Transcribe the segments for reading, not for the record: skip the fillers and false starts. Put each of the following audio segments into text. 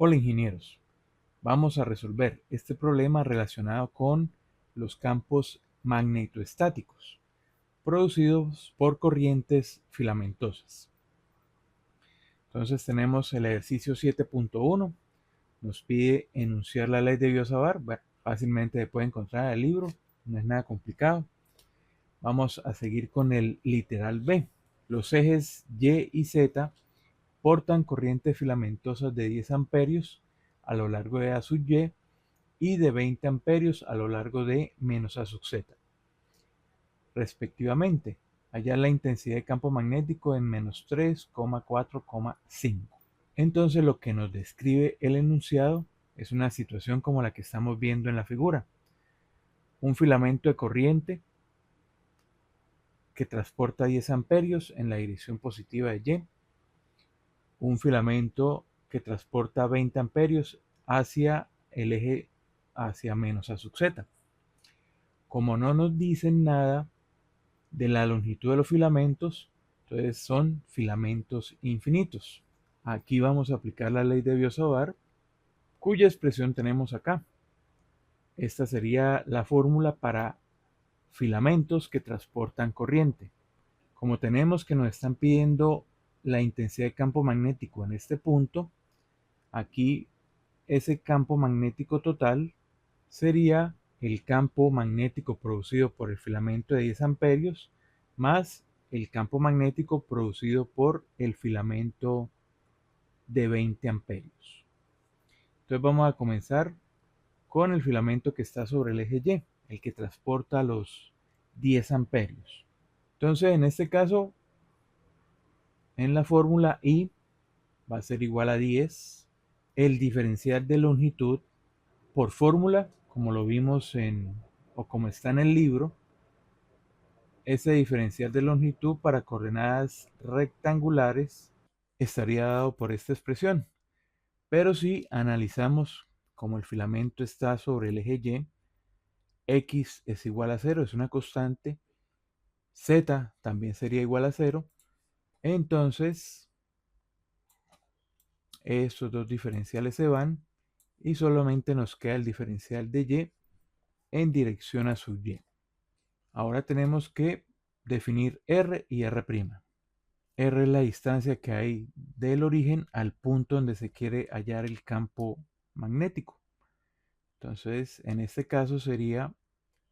Hola ingenieros, vamos a resolver este problema relacionado con los campos magnetoestáticos producidos por corrientes filamentosas. Entonces tenemos el ejercicio 7.1, nos pide enunciar la ley de Biot-Savart. Bueno, fácilmente se puede encontrar en el libro, no es nada complicado. Vamos a seguir con el literal B. Los ejes Y y Z portan corrientes filamentosas de 10 amperios a lo largo de A sub y de 20 amperios a lo largo de menos A sub Z, respectivamente. Hallar la intensidad de campo magnético en menos 3,4,5. Entonces lo que nos describe el enunciado es una situación como la que estamos viendo en la figura. Un filamento de corriente que transporta 10 amperios en la dirección positiva de Y. Un filamento que transporta 20 amperios hacia el eje hacia menos A sub Z. Como no nos dicen nada de la longitud de los filamentos, entonces son filamentos infinitos. Aquí vamos a aplicar la ley de Biot-Savart, cuya expresión tenemos acá. Esta sería la fórmula para filamentos que transportan corriente. Como tenemos que nos están pidiendo la intensidad de campo magnético en este punto, aquí ese campo magnético total sería el campo magnético producido por el filamento de 10 amperios más el campo magnético producido por el filamento de 20 amperios. Entonces vamos a comenzar con el filamento que está sobre el eje Y, el que transporta los 10 amperios. Entonces en este caso, en la fórmula I va a ser igual a 10. El diferencial de longitud por fórmula, como lo vimos o como está en el libro, ese diferencial de longitud para coordenadas rectangulares estaría dado por esta expresión. Pero si analizamos como el filamento está sobre el eje Y, X es igual a 0, es una constante, Z también sería igual a 0, entonces estos dos diferenciales se van y solamente nos queda el diferencial de Y en dirección a sub Y. Ahora tenemos que definir R y R'. R es la distancia que hay del origen al punto donde se quiere hallar el campo magnético. Entonces, en este caso sería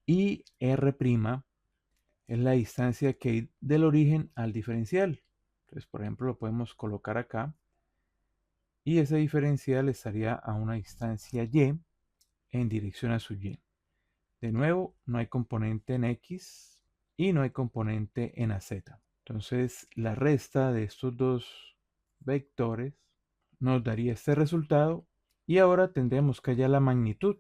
IR' es la distancia que hay del origen al diferencial. Entonces, por ejemplo, lo podemos colocar acá. Y ese diferencial estaría a una distancia Y en dirección a su Y. De nuevo, no hay componente en X y no hay componente en AZ. Entonces, la resta de estos dos vectores nos daría este resultado y ahora tendremos que hallar la magnitud.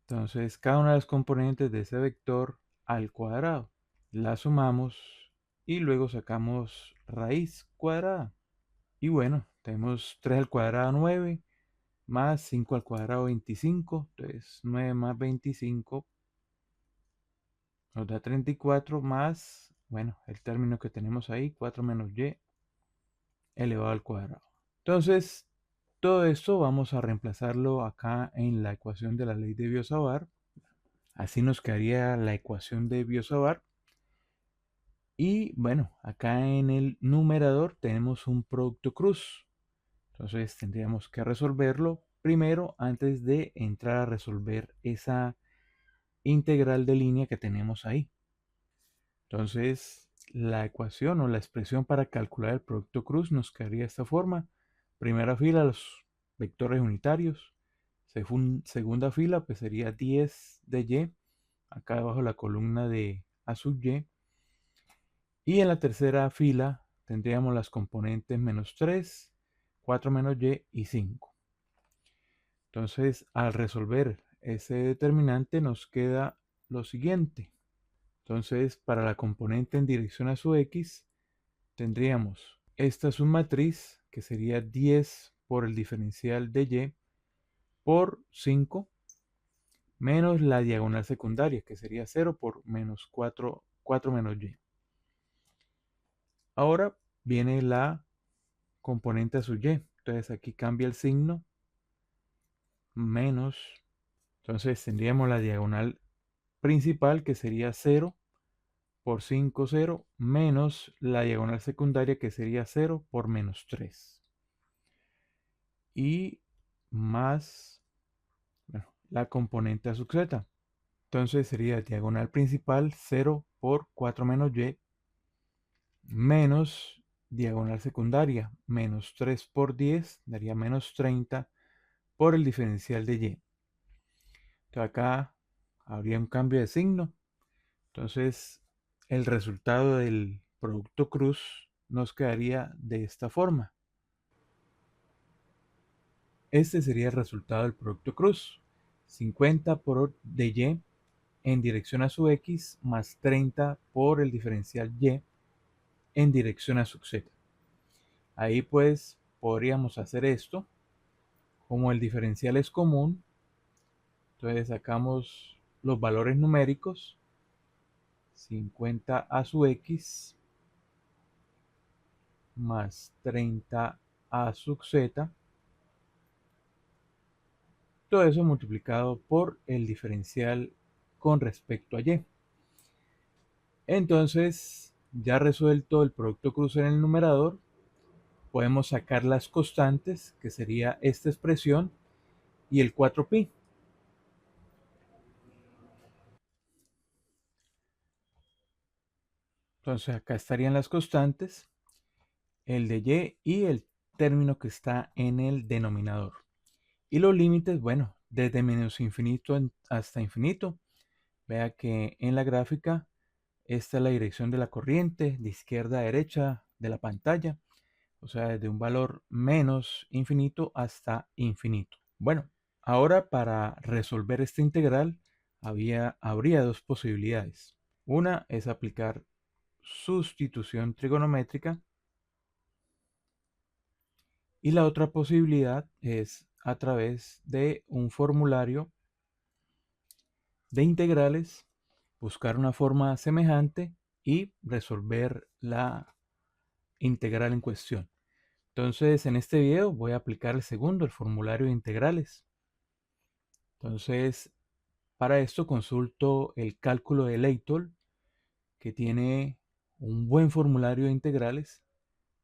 Entonces, cada una de las componentes de ese vector al cuadrado la sumamos y luego sacamos raíz cuadrada. Y bueno, tenemos 3 al cuadrado 9 más 5 al cuadrado 25. Entonces, 9 más 25 nos da 34 más, bueno, el término que tenemos ahí, 4 menos y elevado al cuadrado. Entonces, todo esto vamos a reemplazarlo acá en la ecuación de la ley de Biot-Savart. Así nos quedaría la ecuación de Biot-Savart. Y bueno, acá en el numerador tenemos un producto cruz. Entonces tendríamos que resolverlo primero antes de entrar a resolver esa integral de línea que tenemos ahí. Entonces, la ecuación o la expresión para calcular el producto cruz nos quedaría de esta forma. Primera fila, los vectores unitarios. Segunda fila, pues sería 10 de y, acá debajo la columna de A sub y. Y en la tercera fila tendríamos las componentes menos 3, 4 menos y 5. Entonces, al resolver ese determinante nos queda lo siguiente. Entonces, para la componente en dirección a su x, tendríamos esta submatriz que sería 10 por el diferencial de y por 5 menos la diagonal secundaria que sería 0 por menos 4 menos y. Ahora viene la componente a su y. Entonces aquí cambia el signo menos, entonces tendríamos la diagonal principal que sería 0 por 5, 0, menos la diagonal secundaria que sería 0 por menos 3. Y más, bueno, la componente a sub z. Entonces sería diagonal principal 0 por 4 menos y menos diagonal secundaria menos 3 por 10 daría menos 30 por el diferencial de y. Entonces acá habría un cambio de signo. Entonces el resultado del producto cruz nos quedaría de esta forma. Este sería el resultado del producto cruz. 50 por de y en dirección a su x más 30 por el diferencial y en dirección a su z. Ahí pues podríamos hacer esto. Como el diferencial es común, entonces sacamos los valores numéricos. 50 a su x más 30 a sub z. Todo eso multiplicado por el diferencial con respecto a y. Entonces, ya resuelto el producto cruz en el numerador, podemos sacar las constantes, que sería esta expresión, y el 4pi. Entonces, acá estarían las constantes, el de y el término que está en el denominador. Y los límites, bueno, desde menos infinito hasta infinito. Vea que en la gráfica esta es la dirección de la corriente, de izquierda a derecha de la pantalla. O sea, desde un valor menos infinito hasta infinito. Bueno, ahora para resolver esta integral habría dos posibilidades. Una es aplicar sustitución trigonométrica y la otra posibilidad es a través de un formulario de integrales, buscar una forma semejante y resolver la integral en cuestión. Entonces, en este video voy a aplicar el segundo, el formulario de integrales. Entonces, para esto consulto el cálculo de Leitol, que tiene un buen formulario de integrales,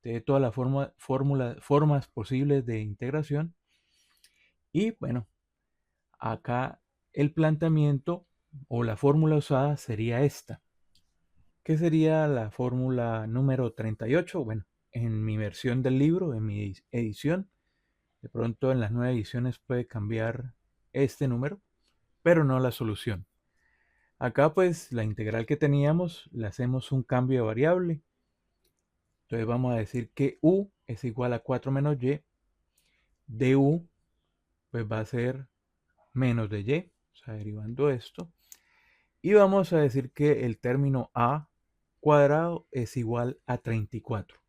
de todas las formas posibles de integración. Y bueno, acá el planteamiento o la fórmula usada sería esta. ¿Qué sería la fórmula número 38? Bueno, en mi versión del libro, en mi edición, de pronto en las nuevas ediciones puede cambiar este número, pero no la solución. Acá pues la integral que teníamos le hacemos un cambio de variable. Entonces vamos a decir que u es igual a 4 menos y. Du pues va a ser menos de y, o sea, derivando esto. Y vamos a decir que el término a cuadrado es igual a 34.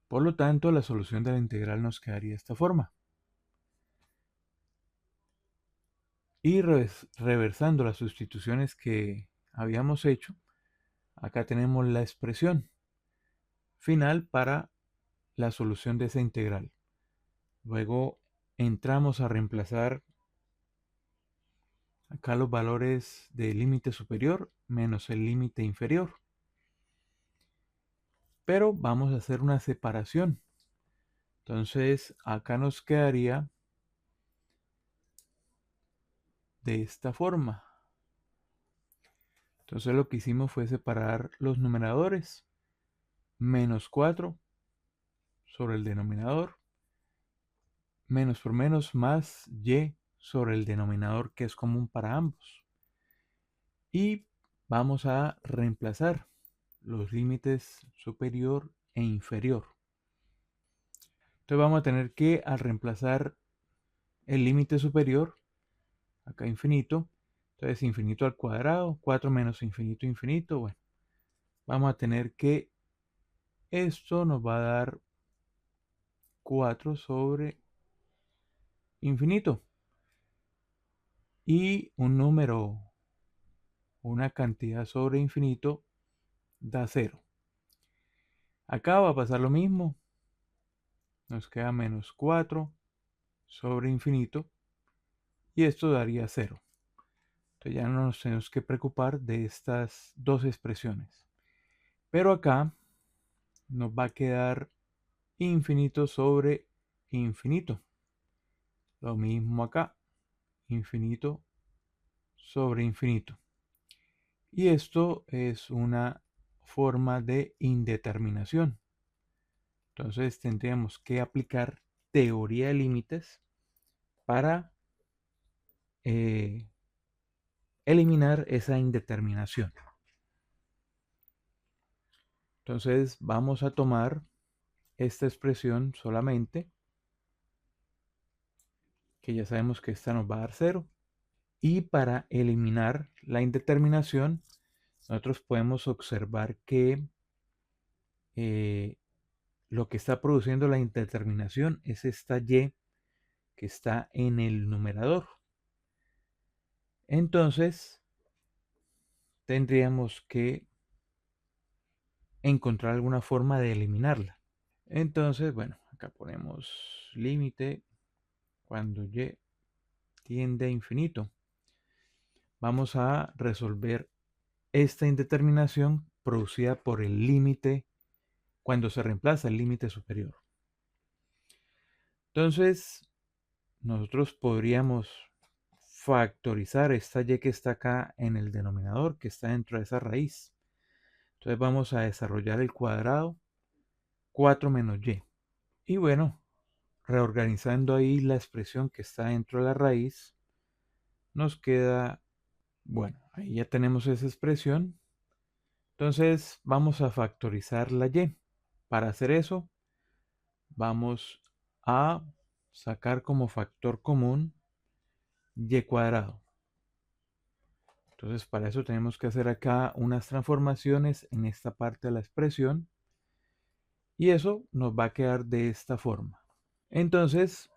Por lo tanto, la solución de la integral nos quedaría de esta forma. Y reversando las sustituciones que habíamos hecho, acá tenemos la expresión final para la solución de esa integral. Luego entramos a reemplazar acá los valores del límite superior menos el límite inferior. Pero vamos a hacer una separación. Entonces acá nos quedaría de esta forma. Entonces lo que hicimos fue separar los numeradores. Menos 4 sobre el denominador. Menos por menos más y sobre el denominador que es común para ambos. Y vamos a reemplazar los límites superior e inferior. Entonces vamos a tener que, al reemplazar el límite superior, acá infinito, entonces infinito al cuadrado, 4 menos infinito, infinito, bueno, vamos a tener que esto nos va a dar 4 sobre infinito. Y un número, una cantidad sobre infinito, da 0. Acá va a pasar lo mismo. Nos queda menos 4 sobre infinito y esto daría 0. Entonces ya no nos tenemos que preocupar de estas dos expresiones. Pero acá nos va a quedar infinito sobre infinito. Lo mismo acá, infinito sobre infinito. Y esto es una forma de indeterminación. Entonces tendríamos que aplicar teoría de límites para eliminar esa indeterminación. Entonces vamos a tomar esta expresión solamente, que ya sabemos que esta nos va a dar 0. Y para eliminar la indeterminación, nosotros podemos observar que lo que está produciendo la indeterminación es esta y que está en el numerador. Entonces, tendríamos que encontrar alguna forma de eliminarla. Entonces, bueno, acá ponemos límite cuando y tiende a infinito. Vamos a resolver esta indeterminación producida por el límite cuando se reemplaza el límite superior. Entonces, nosotros podríamos factorizar esta y que está acá en el denominador, que está dentro de esa raíz. Entonces vamos a desarrollar el cuadrado 4 menos y. Y bueno, reorganizando ahí la expresión que está dentro de la raíz, nos queda, bueno, ahí ya tenemos esa expresión. Entonces vamos a factorizar la y. Para hacer eso, vamos a sacar como factor común y cuadrado. Entonces para eso tenemos que hacer acá unas transformaciones en esta parte de la expresión y eso nos va a quedar de esta forma. Entonces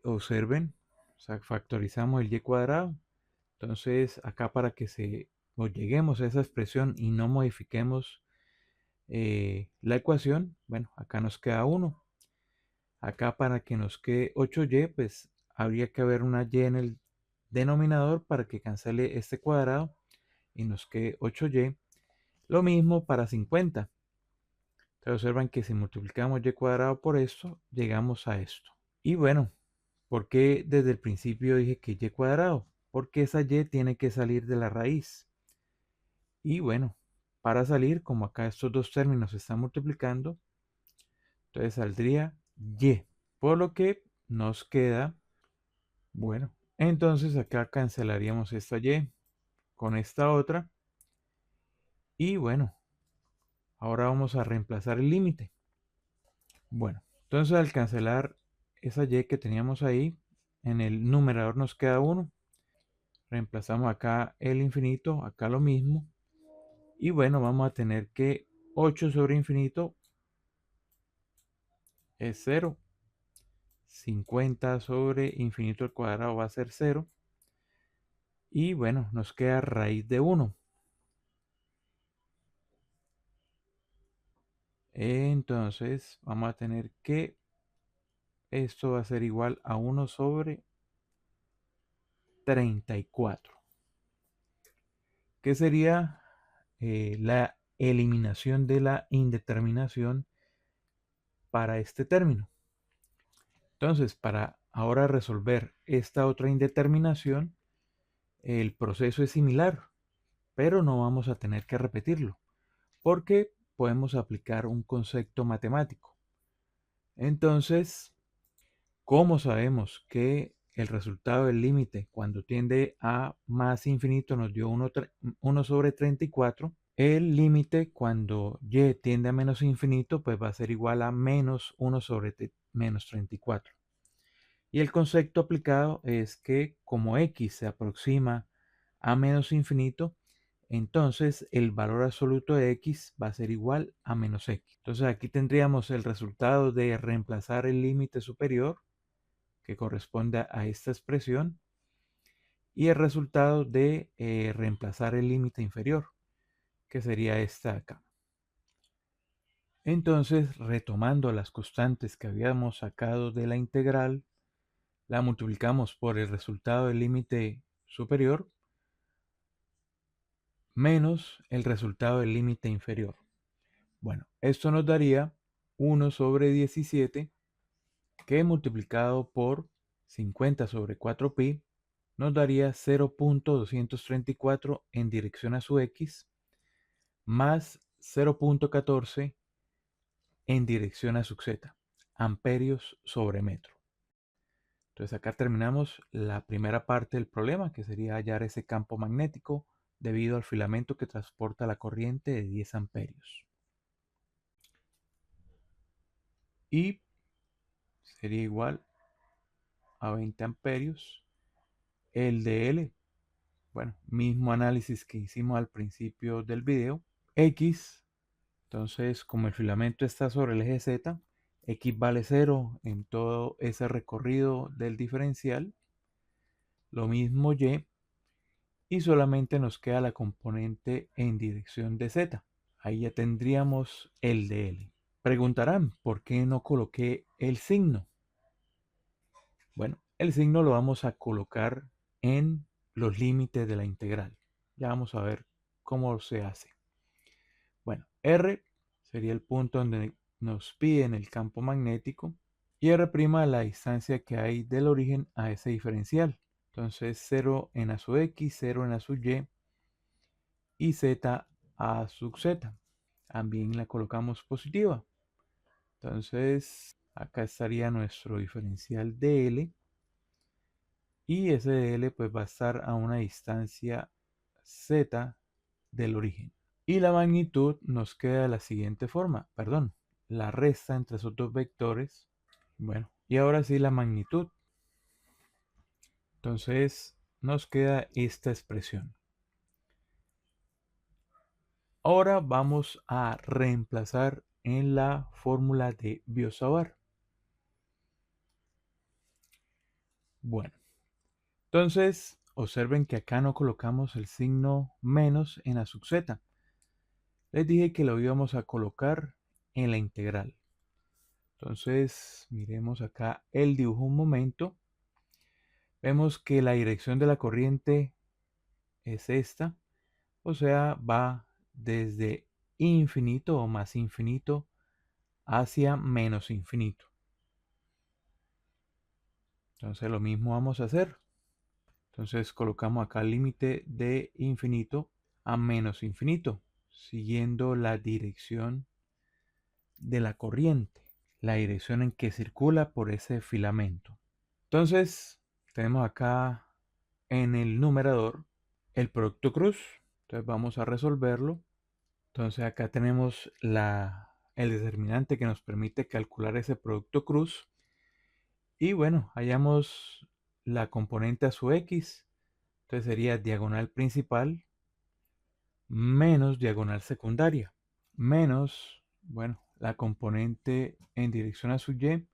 observen, o sea, factorizamos el y cuadrado. Entonces acá para que lleguemos a esa expresión y no modifiquemos la ecuación, bueno, acá nos queda 1. Acá para que nos quede 8y, pues habría que haber una y en el denominador para que cancele este cuadrado y nos quede 8y. Lo mismo para 50. Entonces observan que si multiplicamos y cuadrado por esto, llegamos a esto. Y bueno, ¿por qué desde el principio dije que y cuadrado? Porque esa y tiene que salir de la raíz. Y bueno, para salir, como acá estos dos términos se están multiplicando, entonces saldría y. Por lo que nos queda, bueno, entonces acá cancelaríamos esta y con esta otra. Y bueno, ahora vamos a reemplazar el límite. Bueno, entonces al cancelar esa y que teníamos ahí, en el numerador nos queda 1. Reemplazamos acá el infinito, acá lo mismo. Y bueno, vamos a tener que 8 sobre infinito es 0. 50 sobre infinito al cuadrado va a ser 0. Y bueno, nos queda raíz de 1. Entonces vamos a tener que esto va a ser igual a 1 sobre 34. Que sería la eliminación de la indeterminación para este término. Entonces, para ahora resolver esta otra indeterminación, el proceso es similar, pero no vamos a tener que repetirlo, porque podemos aplicar un concepto matemático. Entonces, ¿cómo sabemos que el resultado del límite cuando tiende a más infinito nos dio 1 sobre 34? El límite cuando y tiende a menos infinito, pues va a ser igual a menos 1 sobre menos 34. Y el concepto aplicado es que como x se aproxima a menos infinito, entonces el valor absoluto de x va a ser igual a menos x. Entonces aquí tendríamos el resultado de reemplazar el límite superior, que corresponde a esta expresión, y el resultado de reemplazar el límite inferior, que sería esta acá. Entonces, retomando las constantes que habíamos sacado de la integral, la multiplicamos por el resultado del límite superior menos el resultado del límite inferior. Bueno, esto nos daría 1 sobre 17 que multiplicado por 50 sobre 4pi nos daría 0.234 en dirección a su x más 0.14 en dirección a su z, amperios sobre metro. Entonces acá terminamos la primera parte del problema, que sería hallar ese campo magnético debido al filamento que transporta la corriente de 10 amperios. Y sería igual a 20 amperios el de L. Bueno, mismo análisis que hicimos al principio del video. X, entonces como el filamento está sobre el eje Z, X vale 0 en todo ese recorrido del diferencial. Lo mismo Y, y solamente nos queda la componente en dirección de Z. Ahí ya tendríamos el de L. Preguntarán, ¿por qué no coloqué el signo? Bueno, el signo lo vamos a colocar en los límites de la integral. Ya vamos a ver cómo se hace. Bueno, R sería el punto donde nos piden el campo magnético y R' la distancia que hay del origen a ese diferencial. Entonces 0 en a su X, 0 en a su y Z a sub Z. También la colocamos positiva. Entonces acá estaría nuestro diferencial de L. Y ese de L pues va a estar a una distancia Z del origen. Y la magnitud nos queda de la siguiente forma, perdón, la resta entre esos dos vectores. Bueno, y ahora sí la magnitud. Entonces nos queda esta expresión. Ahora vamos a reemplazar en la fórmula de Biot-Savart. Bueno, entonces observen que acá no colocamos el signo menos en la sub z. Les dije que lo íbamos a colocar en la integral. Entonces miremos acá el dibujo un momento. Vemos que la dirección de la corriente es esta, o sea, va desde infinito o más infinito hacia menos infinito. Entonces lo mismo vamos a hacer. Entonces colocamos acá el límite de infinito a menos infinito, siguiendo la dirección de la corriente, la dirección en que circula por ese filamento. Entonces tenemos acá en el numerador el producto cruz. Entonces vamos a resolverlo. Entonces acá tenemos el determinante que nos permite calcular ese producto cruz. Y bueno, hallamos la componente a su x. Entonces sería diagonal principal menos diagonal secundaria. Menos, bueno, la componente en dirección a su y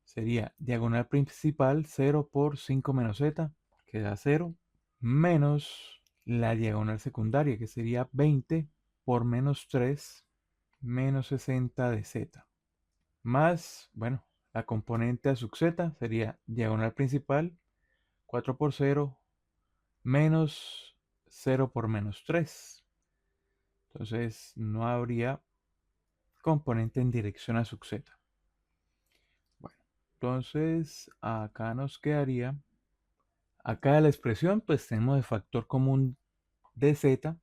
sería diagonal principal 0 por 5 menos z, que da 0, menos la diagonal secundaria, que sería 20 por menos 3, menos 60 de z. Más, bueno, la componente a sub z sería diagonal principal 4 por 0, menos 0 por menos 3. Entonces no habría componente en dirección a sub z. Bueno, entonces acá nos quedaría, acá la expresión pues tenemos el factor común de z.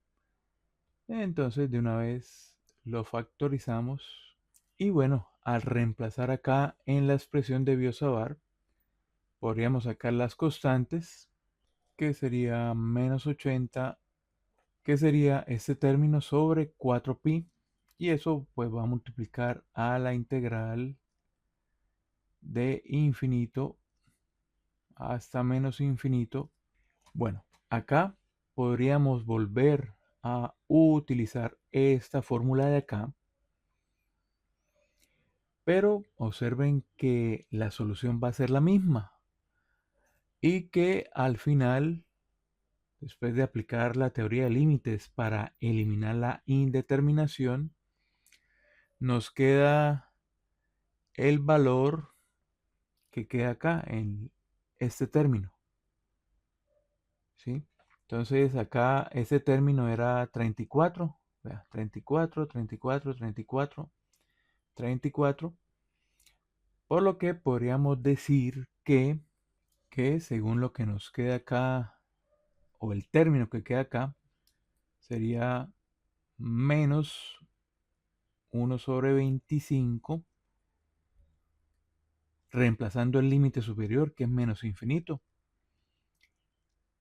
Entonces de una vez lo factorizamos. Y bueno, al reemplazar acá en la expresión de Biot-Savart, podríamos sacar las constantes, que sería menos 80, que sería este término sobre 4pi. Y eso pues va a multiplicar a la integral de infinito hasta menos infinito. Bueno, acá podríamos volver a utilizar esta fórmula de acá, pero observen que la solución va a ser la misma y que al final, después de aplicar la teoría de límites para eliminar la indeterminación, nos queda el valor que queda acá en este término, ¿sí? Entonces acá este término era 34, vea, 34, 34, 34, 34, por lo que podríamos decir que según lo que nos queda acá, o el término que queda acá, sería menos 1/25, reemplazando el límite superior, que es menos infinito,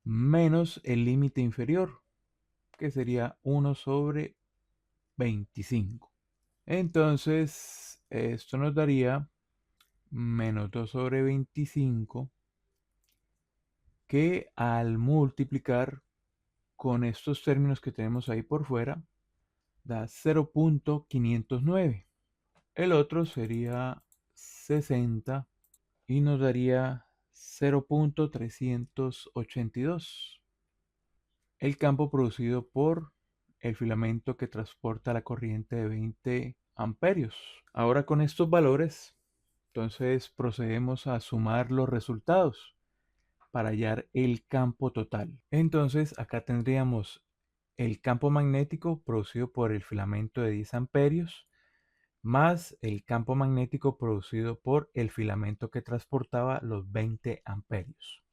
menos el límite inferior, que sería 1/25. Entonces, esto nos daría menos 2/25, que al multiplicar con estos términos que tenemos ahí por fuera, da 0.509. El otro sería 60 y nos daría 0.382. El campo producido por el filamento que transporta la corriente de 20 amperios. Ahora con estos valores, entonces procedemos a sumar los resultados para hallar el campo total. Entonces acá tendríamos el campo magnético producido por el filamento de 10 amperios más el campo magnético producido por el filamento que transportaba los 20 amperios.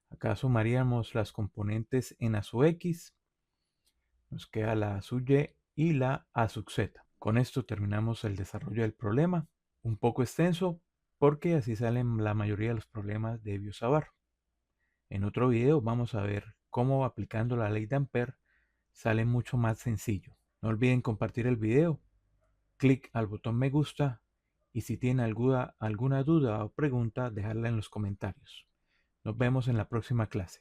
Acá sumaríamos las componentes en A sub X, nos queda la A sub Y la A sub Z. Con esto terminamos el desarrollo del problema, un poco extenso porque así salen la mayoría de los problemas de Biot-Savart. En otro video vamos a ver cómo aplicando la ley de Ampère sale mucho más sencillo. No olviden compartir el video, clic al botón me gusta y si tienen alguna duda o pregunta dejarla en los comentarios. Nos vemos en la próxima clase.